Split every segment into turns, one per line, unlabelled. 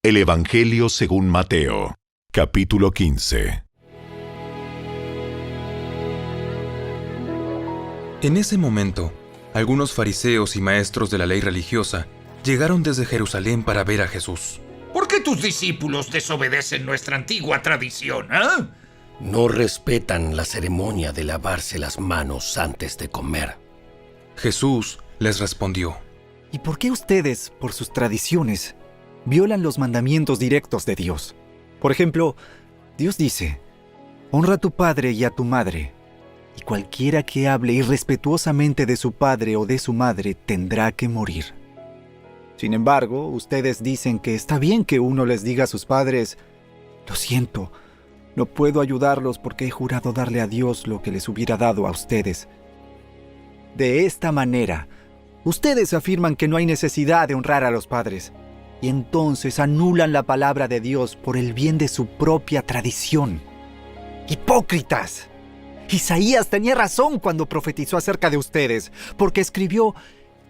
El Evangelio según Mateo, capítulo 15.
En ese momento, algunos fariseos y maestros de la ley religiosa llegaron desde Jerusalén para ver a Jesús.
¿Por qué tus discípulos desobedecen nuestra antigua tradición,
No respetan la ceremonia de lavarse las manos antes de comer.
Jesús les respondió:
¿Y por qué ustedes, por sus tradiciones, violan los mandamientos directos de Dios? Por ejemplo, Dios dice: honra a tu padre y a tu madre, y cualquiera que hable irrespetuosamente de su padre o de su madre tendrá que morir. Sin embargo, ustedes dicen que está bien que uno les diga a sus padres: lo siento, no puedo ayudarlos porque he jurado darle a Dios lo que les hubiera dado a ustedes. De esta manera, ustedes afirman que no hay necesidad de honrar a los padres, y entonces anulan la palabra de Dios por el bien de su propia tradición. ¡Hipócritas! Isaías tenía razón cuando profetizó acerca de ustedes, porque escribió: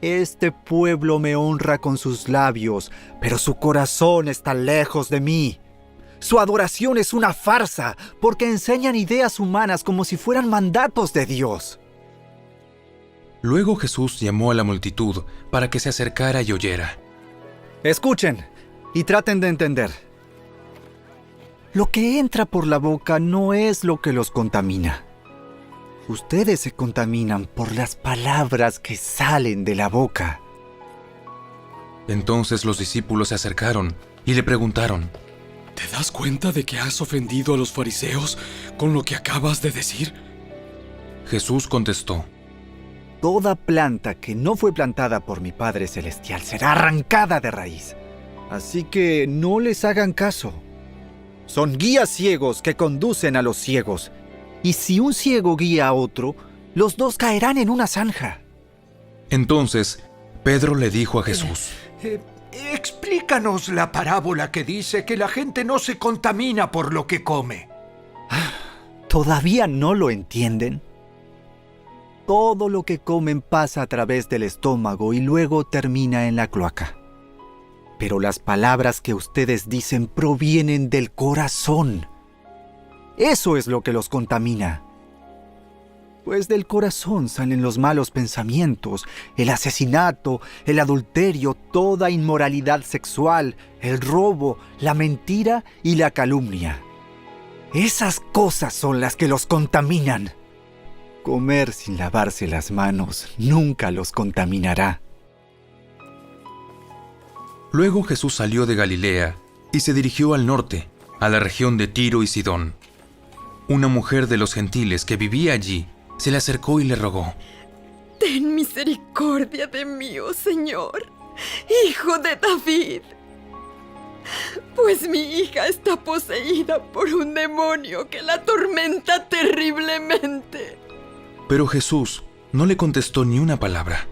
este pueblo me honra con sus labios, pero su corazón está lejos de mí. Su adoración es una farsa, porque enseñan ideas humanas como si fueran mandatos de Dios.
Luego Jesús llamó a la multitud para que se acercara y oyera.
Escuchen y traten de entender. Lo que entra por la boca no es lo que los contamina. Ustedes se contaminan por las palabras que salen de la boca.
Entonces los discípulos se acercaron y le preguntaron:
¿Te das cuenta de que has ofendido a los fariseos con lo que acabas de decir?
Jesús contestó:
Toda planta que no fue plantada por mi Padre Celestial será arrancada de raíz. Así que no les hagan caso. Son guías ciegos que conducen a los ciegos. Y si un ciego guía a otro, los dos caerán en una zanja.
Entonces Pedro le dijo a Jesús:
Explícanos la parábola que dice que la gente no se contamina por lo que come.
¿Todavía no lo entienden? Todo lo que comen pasa a través del estómago y luego termina en la cloaca. Pero las palabras que ustedes dicen provienen del corazón. Eso es lo que los contamina. Pues del corazón salen los malos pensamientos, el asesinato, el adulterio, toda inmoralidad sexual, el robo, la mentira y la calumnia. Esas cosas son las que los contaminan. Comer sin lavarse las manos nunca los contaminará.
Luego Jesús salió de Galilea y se dirigió al norte, a la región de Tiro y Sidón. Una mujer de los gentiles que vivía allí se le acercó y le rogó:
Ten misericordia de mí, oh Señor, Hijo de David, pues mi hija está poseída por un demonio que la atormenta terriblemente.
Pero Jesús no le contestó ni una palabra.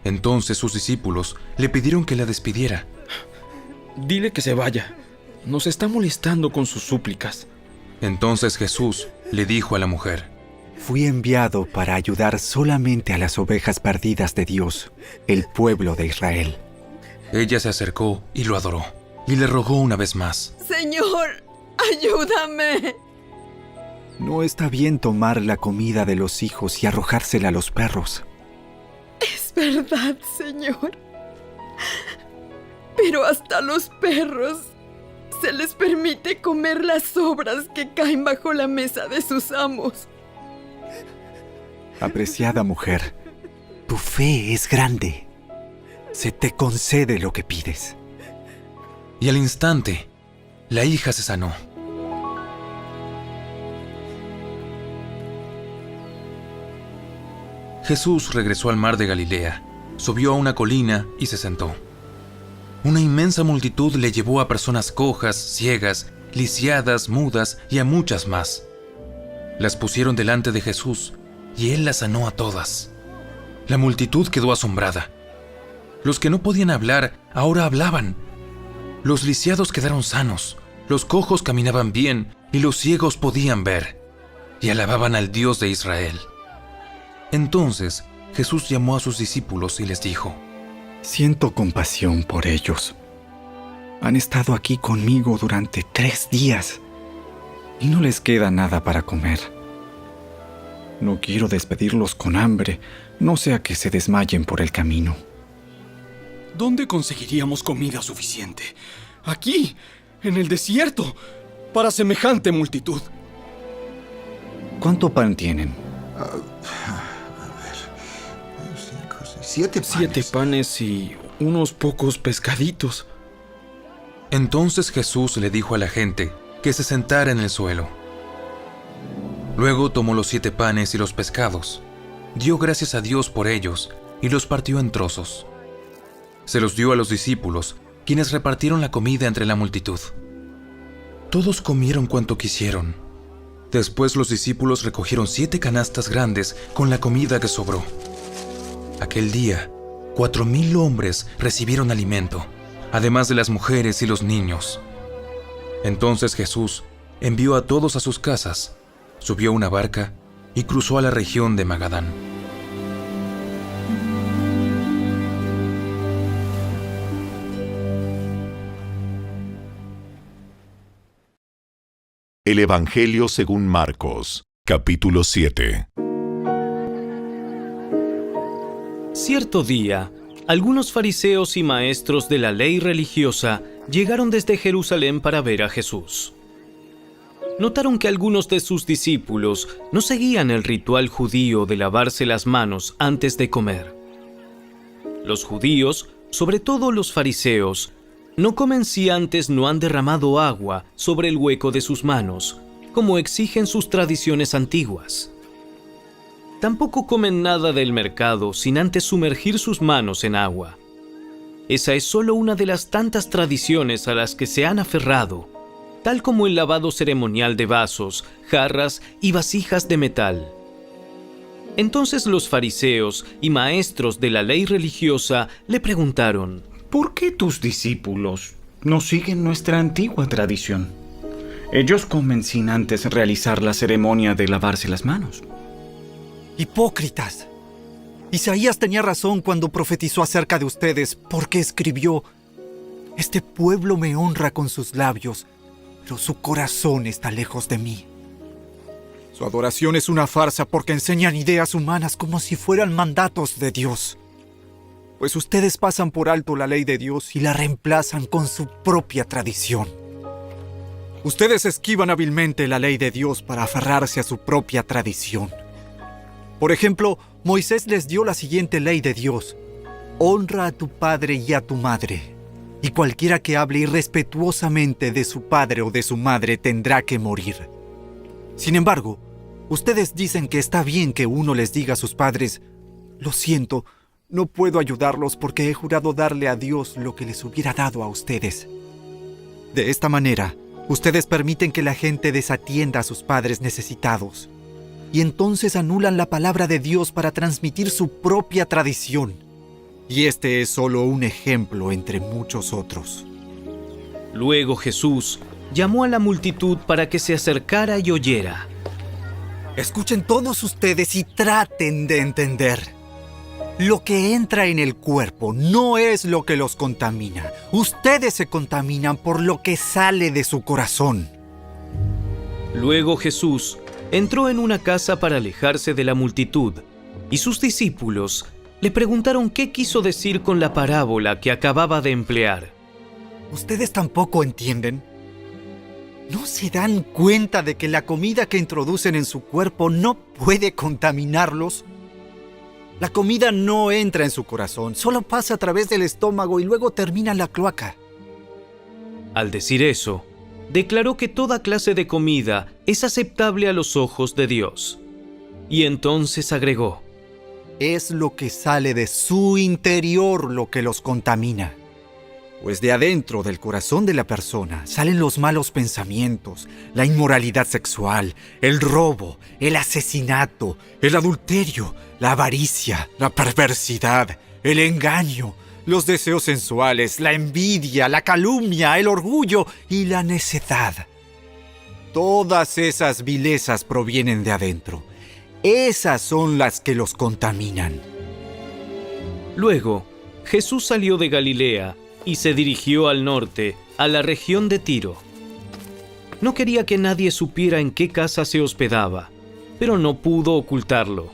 Entonces sus discípulos le pidieron que la despidiera.
Dile que se vaya. Nos está molestando con sus súplicas.
Entonces Jesús le dijo a la mujer:
Fui enviado para ayudar solamente a las ovejas perdidas de Dios, el pueblo de Israel.
Ella se acercó y lo adoró, y le rogó una vez más:
Señor, ayúdame.
No está bien tomar la comida de los hijos y arrojársela a los perros.
Es verdad, Señor. Pero hasta los perros se les permite comer las sobras que caen bajo la mesa de sus amos.
Apreciada mujer, tu fe es grande. Se te concede lo que pides.
Y al instante, la hija se sanó. Jesús regresó al mar de Galilea, subió a una colina y se sentó. Una inmensa multitud le llevó a personas cojas, ciegas, lisiadas, mudas y a muchas más. Las pusieron delante de Jesús y él las sanó a todas. La multitud quedó asombrada. Los que no podían hablar ahora hablaban. Los lisiados quedaron sanos, los cojos caminaban bien y los ciegos podían ver, y alababan al Dios de Israel. Entonces Jesús llamó a sus discípulos y les dijo:
Siento compasión por ellos. Han estado aquí conmigo durante 3 días y no les queda nada para comer. No quiero despedirlos con hambre, no sea que se desmayen por el camino.
¿Dónde conseguiríamos comida suficiente? Aquí, en el desierto, para semejante multitud.
¿Cuánto pan tienen?
7 panes.
7 panes y unos pocos pescaditos.
Entonces Jesús le dijo a la gente que se sentara en el suelo. Luego tomó los 7 panes y los pescados, dio gracias a Dios por ellos y los partió en trozos. Se los dio a los discípulos, quienes repartieron la comida entre la multitud. Todos comieron cuanto quisieron. Después los discípulos recogieron 7 canastas grandes con la comida que sobró. Aquel día, 4,000 hombres recibieron alimento, además de las mujeres y los niños. Entonces Jesús envió a todos a sus casas, subió a una barca y cruzó a la región de Magadán.
El Evangelio según Marcos, capítulo 7.
Cierto día, algunos fariseos y maestros de la ley religiosa llegaron desde Jerusalén para ver a Jesús. Notaron que algunos de sus discípulos no seguían el ritual judío de lavarse las manos antes de comer. Los judíos, sobre todo los fariseos, no comen si antes no han derramado agua sobre el hueco de sus manos, como exigen sus tradiciones antiguas. Tampoco comen nada del mercado sin antes sumergir sus manos en agua. Esa es solo una de las tantas tradiciones a las que se han aferrado, tal como el lavado ceremonial de vasos, jarras y vasijas de metal. Entonces los fariseos y maestros de la ley religiosa le preguntaron:
¿por qué tus discípulos no siguen nuestra antigua tradición? Ellos comen sin antes realizar la ceremonia de lavarse las manos.
¡Hipócritas! Isaías tenía razón cuando profetizó acerca de ustedes, porque escribió: este pueblo me honra con sus labios, pero su corazón está lejos de mí. Su adoración es una farsa porque enseñan ideas humanas como si fueran mandatos de Dios. Pues ustedes pasan por alto la ley de Dios y la reemplazan con su propia tradición. Ustedes esquivan hábilmente la ley de Dios para aferrarse a su propia tradición. Por ejemplo, Moisés les dio la siguiente ley de Dios: honra a tu padre y a tu madre, y cualquiera que hable irrespetuosamente de su padre o de su madre tendrá que morir. Sin embargo, ustedes dicen que está bien que uno les diga a sus padres: lo siento, no puedo ayudarlos porque he jurado darle a Dios lo que les hubiera dado a ustedes. De esta manera, ustedes permiten que la gente desatienda a sus padres necesitados, y entonces anulan la palabra de Dios para transmitir su propia tradición. Y este es solo un ejemplo entre muchos otros.
Luego Jesús llamó a la multitud para que se acercara y oyera.
Escuchen todos ustedes y traten de entender. Lo que entra en el cuerpo no es lo que los contamina. Ustedes se contaminan por lo que sale de su corazón.
Luego Jesús entró en una casa para alejarse de la multitud, y sus discípulos le preguntaron qué quiso decir con la parábola que acababa de emplear.
¿Ustedes tampoco entienden? ¿No se dan cuenta de que la comida que introducen en su cuerpo no puede contaminarlos? La comida no entra en su corazón, solo pasa a través del estómago y luego termina en la cloaca.
Al decir eso, declaró que toda clase de comida es aceptable a los ojos de Dios. Y entonces agregó:
es lo que sale de su interior lo que los contamina. Pues de adentro del corazón de la persona salen los malos pensamientos, la inmoralidad sexual, el robo, el asesinato, el adulterio, la avaricia, la perversidad, el engaño, los deseos sensuales, la envidia, la calumnia, el orgullo y la necedad. Todas esas vilezas provienen de adentro. Esas son las que los contaminan.
Luego, Jesús salió de Galilea y se dirigió al norte, a la región de Tiro. No quería que nadie supiera en qué casa se hospedaba, pero no pudo ocultarlo.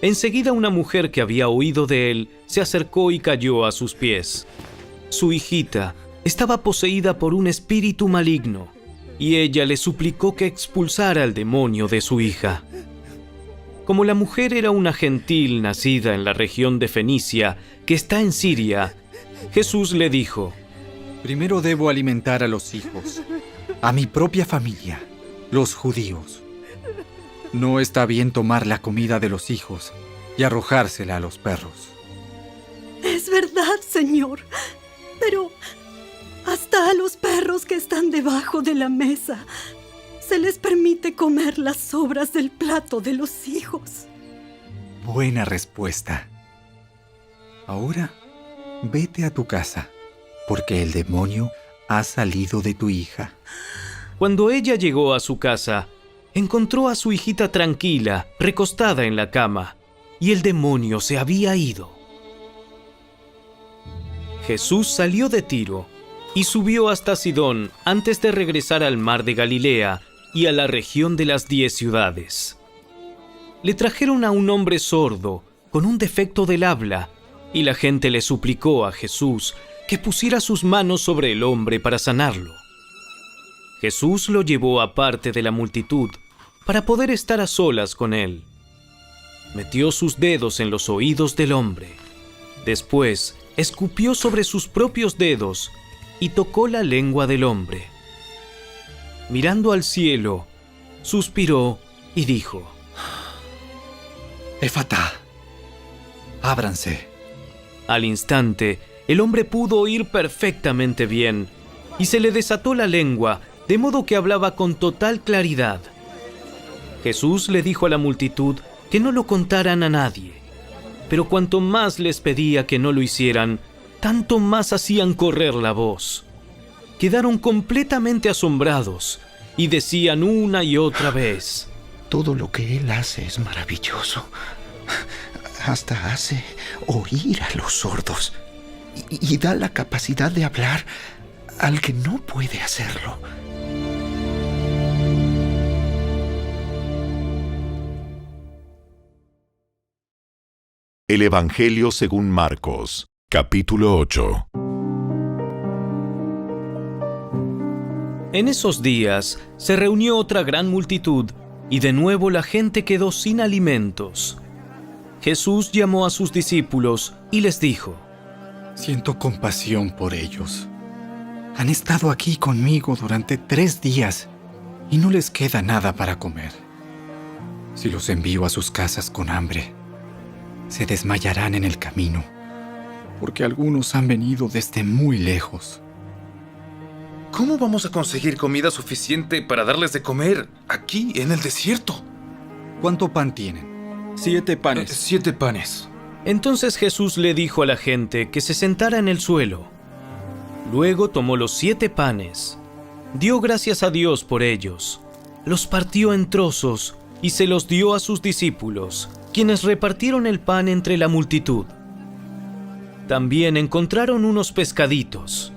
Enseguida una mujer que había oído de él se acercó y cayó a sus pies. Su hijita estaba poseída por un espíritu maligno, y ella le suplicó que expulsara al demonio de su hija. Como la mujer era una gentil nacida en la región de Fenicia, que está en Siria, Jesús le dijo:
Primero debo alimentar a los hijos, a mi propia familia, los judíos. No está bien tomar la comida de los hijos y arrojársela a los perros.
Es verdad, Señor, pero hasta a los perros que están debajo de la mesa se les permite comer las sobras del plato de los hijos.
Buena respuesta. Ahora, vete a tu casa, porque el demonio ha salido de tu hija.
Cuando ella llegó a su casa, encontró a su hijita tranquila, recostada en la cama, y el demonio se había ido. Jesús salió de Tiro y subió hasta Sidón antes de regresar al mar de Galilea y a la región de las 10 ciudades. Le trajeron a un hombre sordo, con un defecto del habla, y la gente le suplicó a Jesús que pusiera sus manos sobre el hombre para sanarlo. Jesús lo llevó aparte de la multitud para poder estar a solas con él. Metió sus dedos en los oídos del hombre. Después, escupió sobre sus propios dedos y tocó la lengua del hombre. Mirando al cielo, suspiró y dijo:
Efatá, ábranse.
Al instante, el hombre pudo oír perfectamente bien y se le desató la lengua, de modo que hablaba con total claridad. Jesús le dijo a la multitud que no lo contaran a nadie, pero cuanto más les pedía que no lo hicieran, tanto más hacían correr la voz. Quedaron completamente asombrados y decían una y otra vez:
Todo lo que él hace es maravilloso. Hasta hace oír a los sordos y da la capacidad de hablar al que no puede hacerlo.
El Evangelio según Marcos, capítulo 8.
En esos días se reunió otra gran multitud, y de nuevo la gente quedó sin alimentos. Jesús llamó a sus discípulos y les dijo:
Siento compasión por ellos. Han estado aquí conmigo durante 3 días y no les queda nada para comer. Si los envío a sus casas con hambre, se desmayarán en el camino, porque algunos han venido desde muy lejos.
¿Cómo vamos a conseguir comida suficiente para darles de comer aquí en el desierto?
¿Cuánto pan tienen?
7 panes.
7 panes.
Entonces Jesús le dijo a la gente que se sentara en el suelo. Luego tomó los 7 panes, dio gracias a Dios por ellos, los partió en trozos y se los dio a sus discípulos, quienes repartieron el pan entre la multitud. También encontraron unos pescaditos,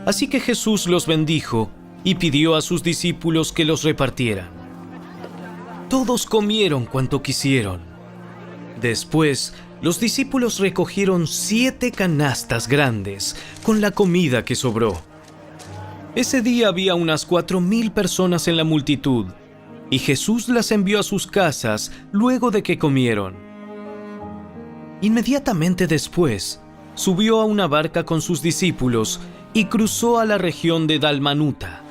así que Jesús los bendijo y pidió a sus discípulos que los repartieran. Todos comieron cuanto quisieron. Después, los discípulos recogieron 7 canastas grandes con la comida que sobró. Ese día había unas 4,000 personas en la multitud, y Jesús las envió a sus casas luego de que comieron. Inmediatamente después, subió a una barca con sus discípulos y cruzó a la región de Dalmanuta.